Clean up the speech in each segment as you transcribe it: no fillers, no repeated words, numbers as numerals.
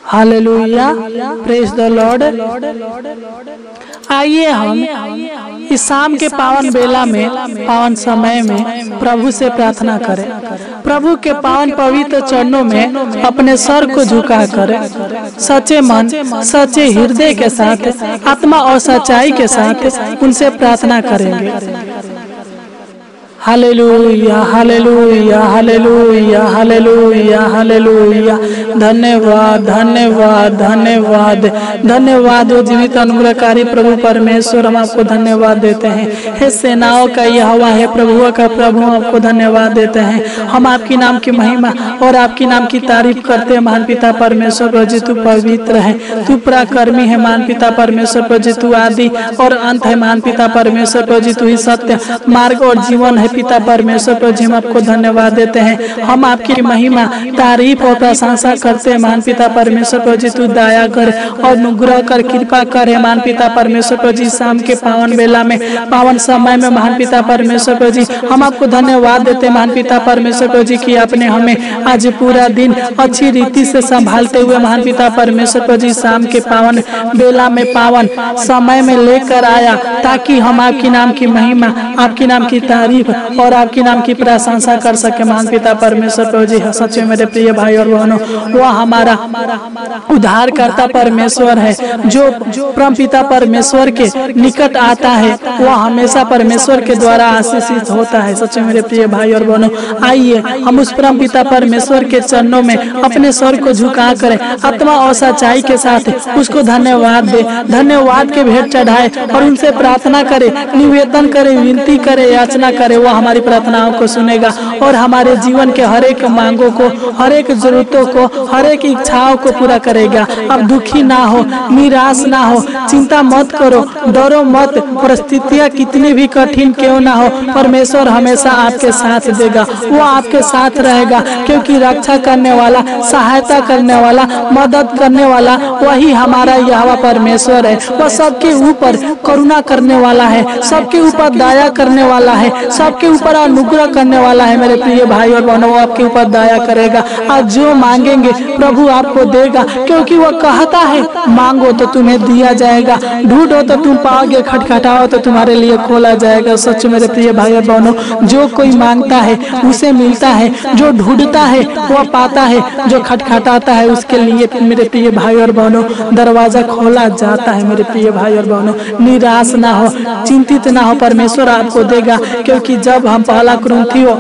Hallelujah, praise the Lord. आइए हम इस शाम के पावन बेला में, पावन समय में प्रभु से प्रार्थना करें। प्रभु के पावन पवित्र चरणों में अपने सर को झुका कर सच्चे मन, सच्चे हृदय के साथ, आत्मा और सच्चाई के साथ उनसे प्रार्थना करेंगे। Hallelujah, hallelujah, hallelujah, hallelujah, hallelujah. धन्यवाद, धन्यवाद, धन्यवाद, धन्यवाद। वो जीवित अनुग्रहकारी प्रभु परमेश्वर, हम आपको धन्यवाद देते हैं। हे सेनाओं का यहोवा, है प्रभुओं का प्रभु, हम आपको धन्यवाद देते हैं। हम आपकी नाम की महिमा और आपकी नाम की तारीफ करते हैं। महान पिता परमेश्वर प्रभु जी, तू पवित्र है, तू पराक्रमी है। महान पिता परमेश्वर प्रभु जी, तू आदि और अंत है। महान पिता परमेश्वर प्रभु जी, तू ही सत्य, मार्ग और जीवन है। पिता परमेश्वर प्रभु जी, हम आपको धन्यवाद देते हैं। हम आपकी महिमा, तारीफ और प्रशंसा करते हैं। महान पिता परमेश्वर प्रभु जी, तू दया कर और अनुग्रह कर, कृपा कर। महान पिता परमेश्वर प्रभु जी, शाम के पावन बेला में, पावन समय में महान पिता परमेश्वर प्रभु जी, हम आपको धन्यवाद देते हैं। महान पिता परमेश्वर प्रभु जी, कि आपने हमें आज पूरा दिन अच्छी रीति से संभालते हुए महान पिता परमेश्वर प्रभु जी, शाम के पावन बेला में, पावन समय में लेकर आया, ताकि हम आपकी नाम की महिमा, आपकी नाम की तारीफ और आपकी नाम की प्रशंसा कर सके। महान पिता परमेश्वर प्रभु जी, सच में मेरे प्रिय भाई और बहनों, वह हमारा उद्धारकर्ता परमेश्वर है, जो परम पिता परमेश्वर के निकट आता है, वह हमेशा परमेश्वर के द्वारा आशीषित होता है। सच में मेरे प्रिय भाई और बहनों, आइए हम उस परम पिता परमेश्वर के चरणों में अपने सर को झुका कर आत्मा और सच्चाई के साथ उसको धन्यवाद दे, धन्यवाद के भेंट चढ़ाए और उनसे प्रार्थना करे, निवेदन करे, विनती करे, याचना करे। वह हमारी प्रार्थनाओं को सुनेगा और हमारे जीवन के हर एक मांगों को, हर एक जरूरतों को, हर एक इच्छाओं को पूरा करेगा। अब दुखी ना हो, निराश ना हो, चिंता मत करो, डरो मत। परिस्थितियां कितनी भी कठिन क्यों ना हो, परमेश्वर हमेशा आपके साथ देगा, वो आपके साथ रहेगा, क्योंकि रक्षा करने वाला, सहायता करने वाला, मदद करने वाला वही हमारा यहोवा परमेश्वर है। वह सबके ऊपर करुणा करने वाला है, सबके ऊपर दया करने वाला है, सबके ऊपर अनुग्रह करने वाला है। मेरे प्रिय भाई और बहनों, आपके ऊपर दया करेगा। आज जो मांगेंगे प्रभु आपको देगा, क्योंकि वह कहता है, मांगो तो तुम्हें दिया जाएगा, ढूंढो तो तुम पाओगे, खटखटाओ तो तुम्हारे लिए खोला जाएगा। सच मेरे प्रिय भाई और बहनों, जो कोई मांगता है उसे मिलता है, जो ढूंढता है वह पाता है, जो खटखटाता है उसके लिए मेरे प्रिय भाई और बहनों दरवाजा खोला जाता है। मेरे प्रिय भाई और बहनों, निराश ना हो, चिंतित ना हो, परमेश्वर आपको देगा। क्योंकि जब हम पहला कुरिन्थियों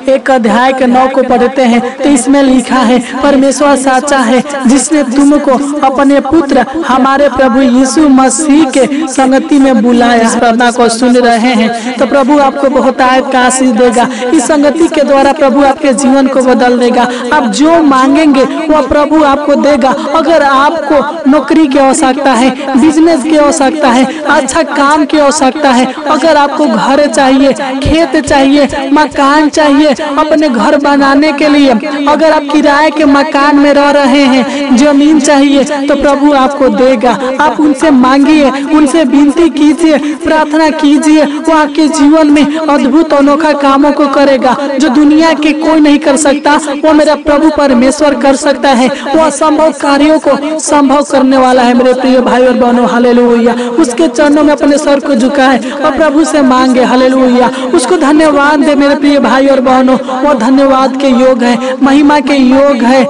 1 के 9 को पढ़ते हैं तो इसमें लिखा है, परमेश्वर साचा है, जिसने तुमको अपने पुत्र हमारे प्रभु यीशु मसीह के संगति में बुलाया। इस प्रार्थना को सुन रहे हैं तो प्रभु आपको बहुत आयत का आशीष देगा। इस संगति के द्वारा प्रभु आपके जीवन को बदल देगा। आप जो मांगेंगे वह प्रभु आपको देगा। अगर आपको नौकरी की आवश्यकता है, बिजनेस की आवश्यकता है, अच्छा काम की आवश्यकता है, अगर आपको घर चाहिए, खेत चाहिए, मकान चाहिए, अपने घर बनाने के लिए, अगर आप किराए के मकान में रह रहे हैं, जमीन चाहिए, तो प्रभु आपको देगा। आप उनसे मांगिए, उनसे विनती कीजिए, प्रार्थना कीजिए। वो आपके जीवन में अद्भुत अनोखा कामों को करेगा, जो दुनिया के कोई नहीं कर सकता, वो मेरा प्रभु परमेश्वर कर सकता है। वो असंभव कार्यों को संभव करने वाला है। मेरे प्रिय भाई और बहनों, हालेलुया। उसके चरणों में अपने सर को झुकाए और प्रभु से मांगे, हालेलुया। उसको धन्यवाद दे मेरे प्रिय भाई और बहनों। वो धन्यवाद के योग है, महिमा के योग है,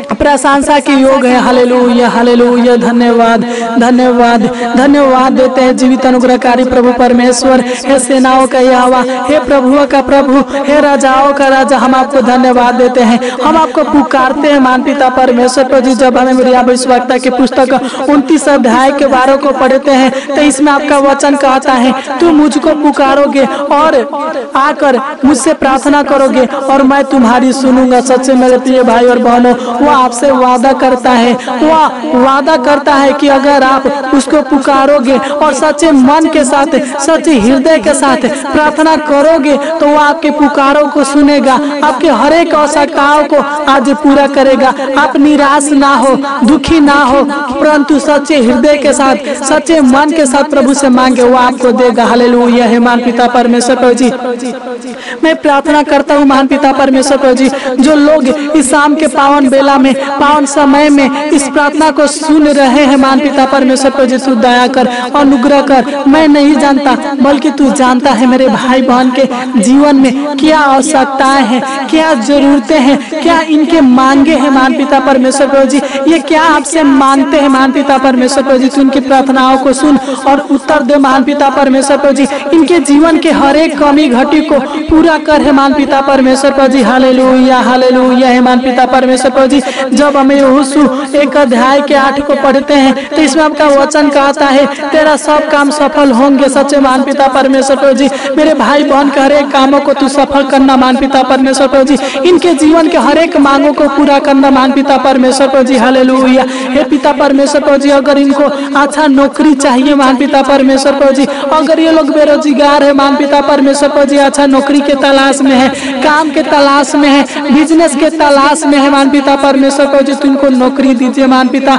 प्रशंसा के योग है। Hallelujah, hallelujah. धन्यवाद, धन्यवाद, धन्यवाद देते हैं जीवित अनुग्रहकारी प्रभु परमेश्वर। हे सेनाओं का यहोवा, हे प्रभुओं का प्रभु, हे राजाओं का राजा, हम आपको धन्यवाद देते हैं। हम आपको पुकारते हैं महान पिता परमेश्वर प्रभु। जब हमें मिर्या भविष्यवक्ता की पुस्तक 29 अध्याय के 12 को पढ़ते हैं तो इसमें आपका वचन कहता है, तुम मुझको पुकारोगे और आकर मुझसे प्रार्थना करोगे और मैं तुम्हारी सुनूंगा। सच्चे मेरे प्रिय भाई और बहनों, वह आपसे वादा करता है, वह वादा करता है कि अगर आप उसको पुकारोगे और सच्चे मन के साथ, सच्चे हृदय के साथ प्रार्थना करोगे तो वह आपके पुकारों को सुनेगा, आपके हर एक आवश्यकताओं को आज पूरा करेगा। आप निराश ना हो, दुखी ना हो, परंतु सच्चे हृदय के साथ, सच्चे मन के साथ प्रभु से मांगे, वो आपको देगा। हालेलुया। हे महान पिता परमेश्वर प्रभु जी, मैं प्रार्थना करता हूँ महान पिता परमेश्वर प्रभु जी, जो लोग इस शाम के पावन बेला बेला में, पावन समय में इस प्रार्थना को सुन रहे हैं महान पिता परमेश्वर प्रभु जी, तू दया कर, अनुग्रह कर। मैं नहीं जानता बल्कि तू जानता है मेरे भाई बहन के जीवन में क्या आवश्यकताएं हैं, क्या जरूरतें हैं, क्या इनके मांगे हैं महान पिता परमेश्वर प्रभु जी, ये क्या आपसे मांगते हैं महान पिता परमेश्वर प्रभु जी। तू इनकी प्रार्थनाओं को सुन और उत्तर दे महान पिता परमेश्वर प्रभु जी। इनके जीवन के हर एक कमी घटी को पूरा कर है महान पिता परमेश्वर प्रभु जी। हालेलुया हालेलुया है महान पिता परमेश्वर प्रभु जी। जब हमें यहोशू 1 अध्याय के 8 को पढ़ते हैं तो इसमें आपका वचन कहता है तेरा सब काम सफल होंगे। सच्चे महान पिता परमेश्वर प्रभु जी, मेरे भाई बहन के हर एक कामों को तू सफल करना महान पिता परमेश्वर प्रभु जी। इनके जीवन के हर एक मांगों को पूरा करना महान पिता परमेश्वर प्रभु जी। हालेलुया हे पिता परमेश्वर प्रभु जी, अगर इनको अच्छा नौकरी चाहिए महान पिता परमेश्वर प्रभु जी, अगर ये लोग बेरोजगार है महान पिता परमेश्वर प्रभु जी, अच्छा नौकरी के तलाश में है, काम के तलाश में है, बिजनेस के तलाश में है महान पिता परमेश्वर प्रभु जी, तू इनको नौकरी दीजिए महान पिता,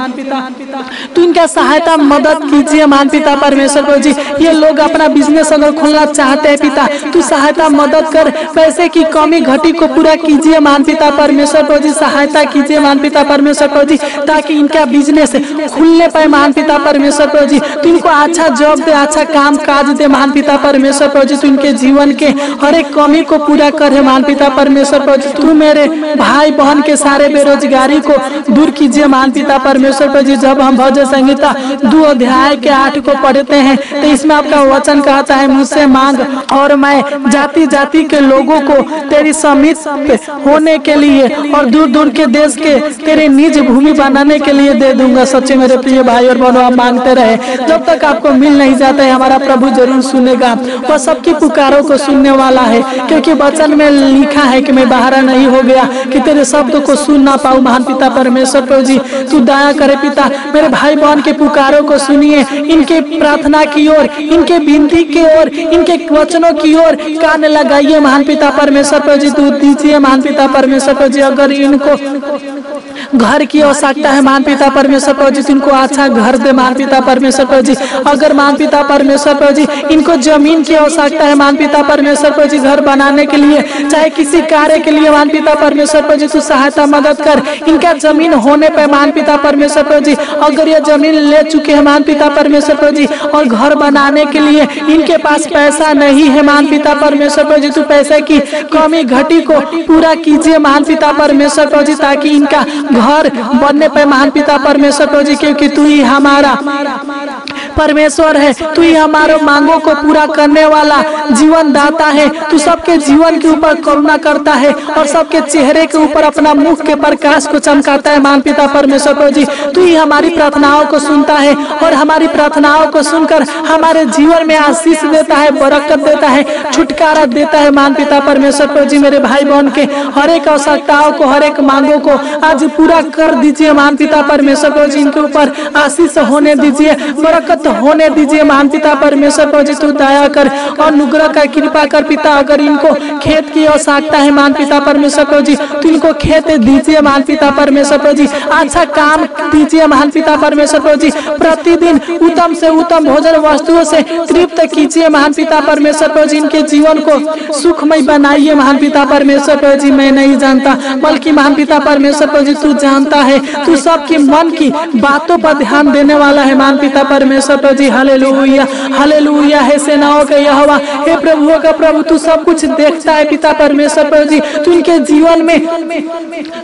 तू इनका सहायता मदद कीजिए महान पिता परमेश्वर प्रभु जी। ये लोग अपना बिजनेस अगर खोलना चाहते हैं पिता, तू सहायता मदद कर, पैसे की कमी घटी को पूरा कीजिए महान पिता परमेश्वर प्रभु जी, सहायता कीजिए महान पिता परमेश्वर प्रभु जी, ताकि इनका बिजनेस खुलने पाए महान पिता परमेश्वर प्रभु जी। तू इनको अच्छा जॉब दे, अच्छा काम काज दे महान पिता परमेश्वर प्रभु जी। तू इनके जीवन के हर एक कमी को पूरा करे महान पिता परमेश्वर प्रभु जी। तू मेरे भाई बहन के सारे बेरोजगारी को दूर कीजिए महान पिता परमेश्वर प्रभु जी। जब हम भजन संहिता 2 अध्याय के 8 को पढ़ते हैं तो इसमें आपका वचन कहता है मुझसे मांग और मैं जाति जाति के लोगों को तेरी समीप होने के लिए और दूर दूर के देश के तेरे निज भूमि बनाने के लिए दे दूंगा। सच्चे मेरे प्रिय भाई और बहनों, आप मांगते रहे जब तक आपको मिल नहीं जाता है, हमारा प्रभु जरूर सुनेगा। वह सबकी पुकारों को सुनने वाला है, क्योंकि वचन में लिखा है कि मैं बाहर नहीं हो गया कि तेरे शब्द को सुन ना पाऊं। महान पिता परमेश्वर प्रभु जी, तू दया करे पिता, मेरे भाई बहन के पुकारों को सुनिए, इनके प्रार्थना की ओर, इनके विनती की ओर, इनके वचनों की ओर कान लगाइए महान पिता परमेश्वर प्रभु जी। दूध दीजिए महान पिता परमेश्वर प्रभु जी। अगर इनको घर की आवश्यकता है महान पिता परमेश्वर प्रभु जी, इनको अच्छा घर दे महान पिता परमेश्वर प्रभु जी। अगर महान पिता परमेश्वर प्रभु जी इनको जमीन की आवश्यकता है महान पिता परमेश्वर प्रभु जी, घर बनाने के लिए, चाहे किसी कार्य के लिए महान पिता परमेश्वर प्रभु जी, तू सहायता मदद कर। इनका जमीन होने पे महान पिता परमेश्वर प्रभु जी, अगर ये जमीन ले चुके हैं महान पिता परमेश्वर प्रभु जी और घर बनाने के लिए इनके पास पैसा नहीं है महान पिता परमेश्वर प्रभु जी, तू पैसे की कमी घटी को पूरा कीजिए महान पिता परमेश्वर प्रभु जी, ताकि इनका घर बनने पे महान पिता परमेश्वर प्रभु जी, क्योंकि तू ही हमारा परमेश्वर है, तू ही हमारे मांगों को पूरा करने वाला जीवन दाता है। तू सबके जीवन के ऊपर करुणा करता है और सबके चेहरे के ऊपर अपना मुख के प्रकाश को चमकाता है महान पिता परमेश्वर प्रभु जी। तू ही हमारी प्रार्थनाओं को सुनता है और हमारी प्रार्थनाओं को सुनकर हमारे जीवन में आशीष देता है, बरकत देता है, छुटकारा देता है महान पिता परमेश्वर प्रभु जी। मेरे भाई बहन के हर एक आवश्यकताओं को, हर एक मांगों को आज पूरा कर दीजिए महान पिता परमेश्वर प्रभु जी। इनके ऊपर आशीष होने दीजिए, बरकत होने दीजिए महान पिता परमेश्वर प्रभु जी। तू दया कर और अनुग्रह कर, कृपा कर पिता। अगर इनको खेत की आवश्यकता है महान पिता परमेश्वर प्रभु जी, तो इनको खेत दीजिए महान पिता परमेश्वर प्रभु जी। अच्छा काम दीजिए महान पिता परमेश्वर प्रभु जी। प्रतिदिन उत्तम से उत्तम भोजन वस्तुओं से तृप्त कीजिए महान पिता परमेश्वर प्रभु जी। इनके जीवन को सुखमय बनाइए महान पिता परमेश्वर प्रभु जी। मैं नहीं जानता बल्कि महान पिता परमेश्वर प्रभु जी तू जानता है, तू सबके मन की बातों पर ध्यान देने वाला है महान पिता परमेश्वर प्रभु जी। हालेलुया हालेलुया है सेनाओं के यहोवा, हे प्रभुओं का प्रभु, तू सब कुछ देखता है पिता परमेश्वर प्रभु जी। तू इनके जीवन में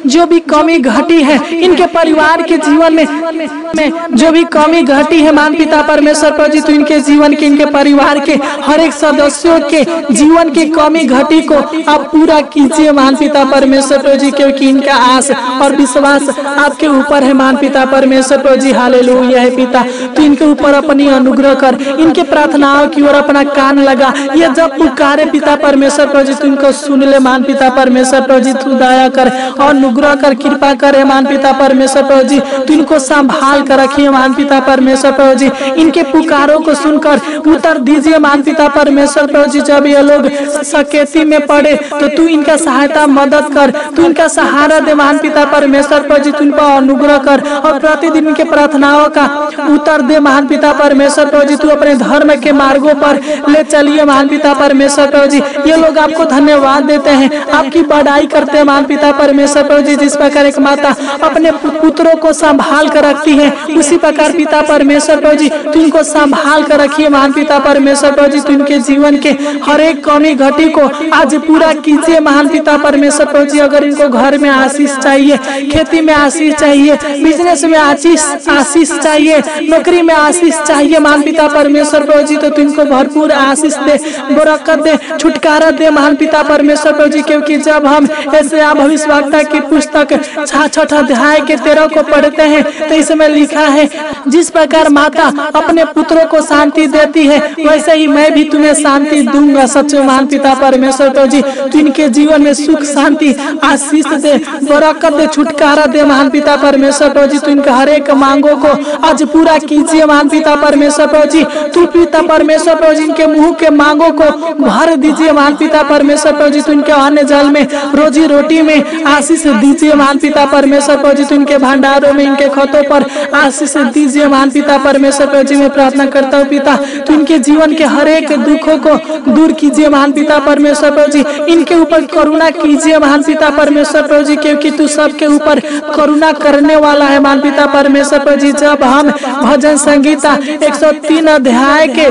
जो भी कमी घटी है, इनके परिवार के जीवन में जो भी कमी घटी है महान पिता परमेश्वर प्रभु जी, तू इनके जीवन के, इनके परिवार के हर एक सदस्यों के जीवन की कमी घटी को आप पूरा कीजिए महान पिता परमेश्वर प्रभु जी, क्योंकि इनका आस और विश्वास आपके ऊपर है महान पिता परमेश्वर प्रभु जी। हालेलुया है पिता, तू इनके ऊपर अपनी अनुग्रह कर, इनके प्रार्थनाओं की ओर अपना कान लगा। ये जब पुकारे पिता परमेश्वर प्रभु जी, तू इनको सुन ले महान पिता परमेश्वर प्रभु जी। तू दया कर और अनुग्रह कर, कृपा करे महान पिता परमेश्वर प्रभु जी। तू इनको संभाल कर रखिए महान पिता परमेश्वर प्रभु जी। इनके पुकारों को सुनकर उत्तर दीजिए महान पिता परमेश्वर प्रभु जी। जब ये लोग सकेती में पड़े तो तू इनका सहायता मदद कर, तू इनका सहारा दे महान पिता परमेश्वर प्रभु जी। तू इन पर अनुग्रह कर और प्रतिदिन के प्रार्थनाओं का उत्तर दे महान पिता पिता परमेश्वर प्रभु जी तू अपने धर्म के मार्गों पर ले चलिए महान पिता परमेश्वर प्रभु जी। ये लोग आपको धन्यवाद देते हैं, आपकी बड़ाई करते हैं महान पिता परमेश्वर प्रभु जी। जिस प्रकार एक माता अपने पुत्रों को संभाल कर रखती है, उसी प्रकार पिता परमेश्वर प्रभु जी तू इनको संभाल कर रखिए महान पिता परमेश्वर प्रभु जी। तू इनके जीवन के हर एक कमी घटी को आज पूरा कीजिए महान पिता परमेश्वर प्रभु जी। अगर इनको घर में आशीष चाहिए, खेती में आशीष चाहिए, बिजनेस में आशीष चाहिए, नौकरी में आशीष चाहिए महान पिता परमेश्वर प्रभु जी, तो तुमको भरपूर आशीष दे, बरकत दे, छुटकारा दे महान पिता परमेश्वर प्रभु जी। क्योंकि जब हम ऐसे भविष्यवक्ता की पुस्तक 6 अध्याय के 13 को पढ़ते हैं तो इसमें लिखा है, जिस प्रकार माता अपने पुत्रों को शांति देती है वैसे ही मैं भी तुम्हें शांति दूंगा। सच्चे महान पिता परमेश्वर प्रभु जी तू इनके जीवन में सुख शांति आशीष दे, बरकत दे, छुटकारा दे महान पिता परमेश्वर प्रभु जी। तू इनके हर एक मांगों को आज पूरा कीजिए महान पिता परमेश्वर प्रभु जी। तू पिता परमेश्वर प्रभु जी इनके मुंह के मांगों को भर दीजिए महान पिता परमेश्वर प्रभु जी। तू इनके अन्न जल में, रोजी रोटी में आशीष दीजिए महान पिता परमेश्वर प्रभु जी। तू इनके भंडारों में, इनके खतों पर आशीष दीजिए महान पिता परमेश्वर प्रभु जी। मैं प्रार्थना करता हूँ पिता तू इनके जीवन के हर एक दुखों को दूर कीजिए महान पिता परमेश्वर प्रभु जी। इनके ऊपर करुणा कीजिए महान पिता परमेश्वर प्रभु जी, क्योंकि तू सबके ऊपर करुणा करने वाला है महान पिता परमेश्वर प्रभु जी। जब हम भजन संगीता 103 अध्याय के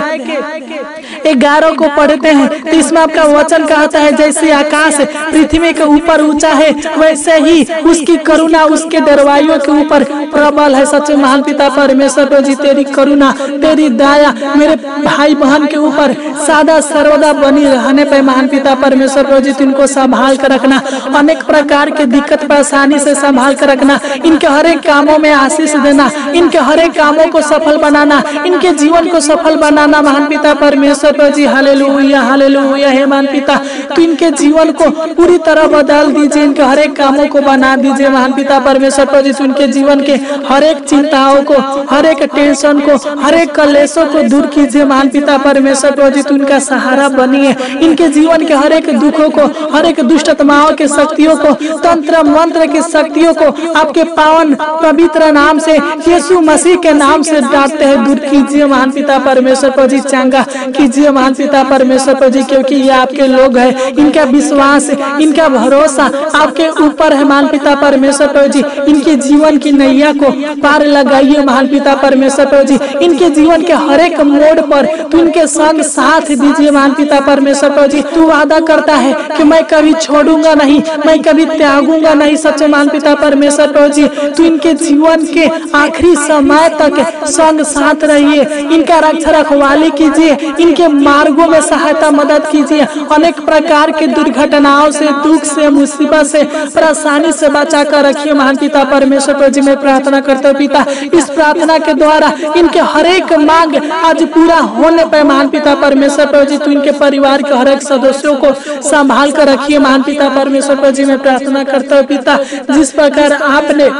11 को पढ़ते हैं तो इसमें आपका वचन कहता है, जैसे आकाश पृथ्वी के ऊपर ऊंचा है वैसे ही उसकी करुणा उसके डरवाइयों के ऊपर प्रबल है। सच्चे महान पिता परमेश्वर प्रभु जी तेरी करुणा, तेरी दया मेरे भाई बहन के ऊपर सदा सर्वदा बनी रहने पे महान पिता परमेश्वर प्रभु जी। इनको संभाल कर रखना, अनेक प्रकार के दिक्कत परेशानी से संभाल कर रखना, इनके हर एक कामों में आशीष देना, इनके हर एक कामों को सफल बनाना, इनके जीवन को सफल बनाना महान पिता परमेश्वर प्रभु जी। Hallelujah hallelujah. हे महान पिता तो इनके जीवन को पूरी तरह बदल दीजिए, इनके हर एक कामों को बना दीजिए महान पिता परमेश्वर प्रभु जी। उनके जीवन के हर एक चिंताओं को, हर एक टेंशन को, हर एक कलेशों को दूर कीजिए महान पिता परमेश्वर प्रभु जी। उनका सहारा बनिए, इनके जीवन के हर एक दुखों को, हर एक दुष्ट आत्माओं के शक्तियों को, तंत्र मंत्र की शक्तियों को आपके पावन पवित्र नाम से, यीशु मसीह के नाम से डांटते हैं, दूर कीजिए महान पिता परमेश्वर प्रभु जी। चंगा कीजिए महान पिता परमेश्वर प्रभु जी, क्योंकि ये आपके लोग हैं, इनका विश्वास, इनका भरोसा आपके ऊपर है महान पिता परमेश्वर प्रभु जी। इनके जीवन की नैया को पार लगाइए महान पिता परमेश्वर प्रभु जी। इनके जीवन के हर एक मोड़ पर तू इनके संग साथ दीजिए महान पिता परमेश्वर प्रभु जी। तू वादा करता है कि मैं कभी छोड़ूंगा नहीं, मैं कभी त्यागूंगा नहीं। सच्चे महान पिता परमेश्वर प्रभु जी तू इनके जीवन के आखिरी समय तक संग साथ रहिए, इनका रक्षा रखवाली कीजिए, इनके मार्गों में सहायता मदद कीजिए। अनेक प्रकार के दुर्घटनाओं से, दुख से, मुसीबत से, परेशानी से बचा कर रखिए महान पिता परमेश्वर प्रभु जी। मैं प्रार्थना करता हूँ पिता इस प्रार्थना के द्वारा इनके हर एक मांग आज पूरा होने पर महान पिता परमेश्वर प्रभु जी। तू इनके परिवार के हर एक सदस्यों को संभाल कर रखिए महान पिता परमेश्वर प्रभु जी। मैं प्रार्थना करता हूँ पिता जिस प्रकार आपने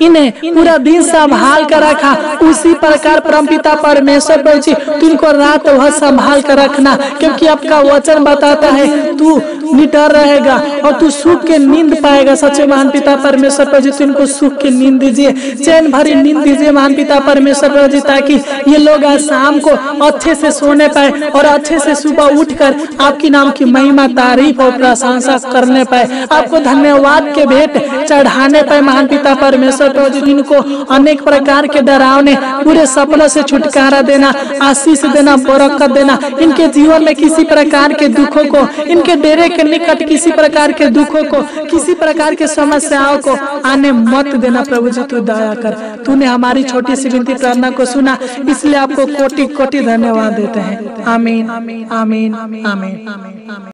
इन्हें पूरा दिन संभाल कर रखा उसी प्रकार परम पिता परमेश्वर प्रभु जी तू इनको रात भर संभाल कर रखना, क्योंकि आपका वचन बताता है तू निडर रहेगा और तू सुख के नींद पाएगा। सच्चे महान पिता परमेश्वर प्रभु जी तू इनको सुख की नींद दीजिए, चैन भरी नींद दीजिए महान पिता परमेश्वर प्रभु जी, ताकि ये लोग आज शाम को अच्छे से सोने पाए और अच्छे से सुबह उठकर आपकी नाम की महिमा, तारीफ और प्रशंसा करने पाए, आपको धन्यवाद के भेंट चढ़ाने पाए महान पिता परमेश्वर प्रभु जी। इनको अनेक प्रकार के डरावने पूरे सपनों से छुटकारा देना, आशीष देना, बरकत देना। इनके जीवन में किसी प्रकार के दुखों को, इनके डेरे के निकट किसी प्रकार के दुखों को, किसी प्रकार के समस्याओं को आने मत देना प्रभु जी। तू दया कर, तूने हमारी छोटी सी विनती प्रार्थना को सुना, इसलिए आपको कोटि कोटि धन्यवाद देते हैं। आमीन आमीन आमीन आमीन।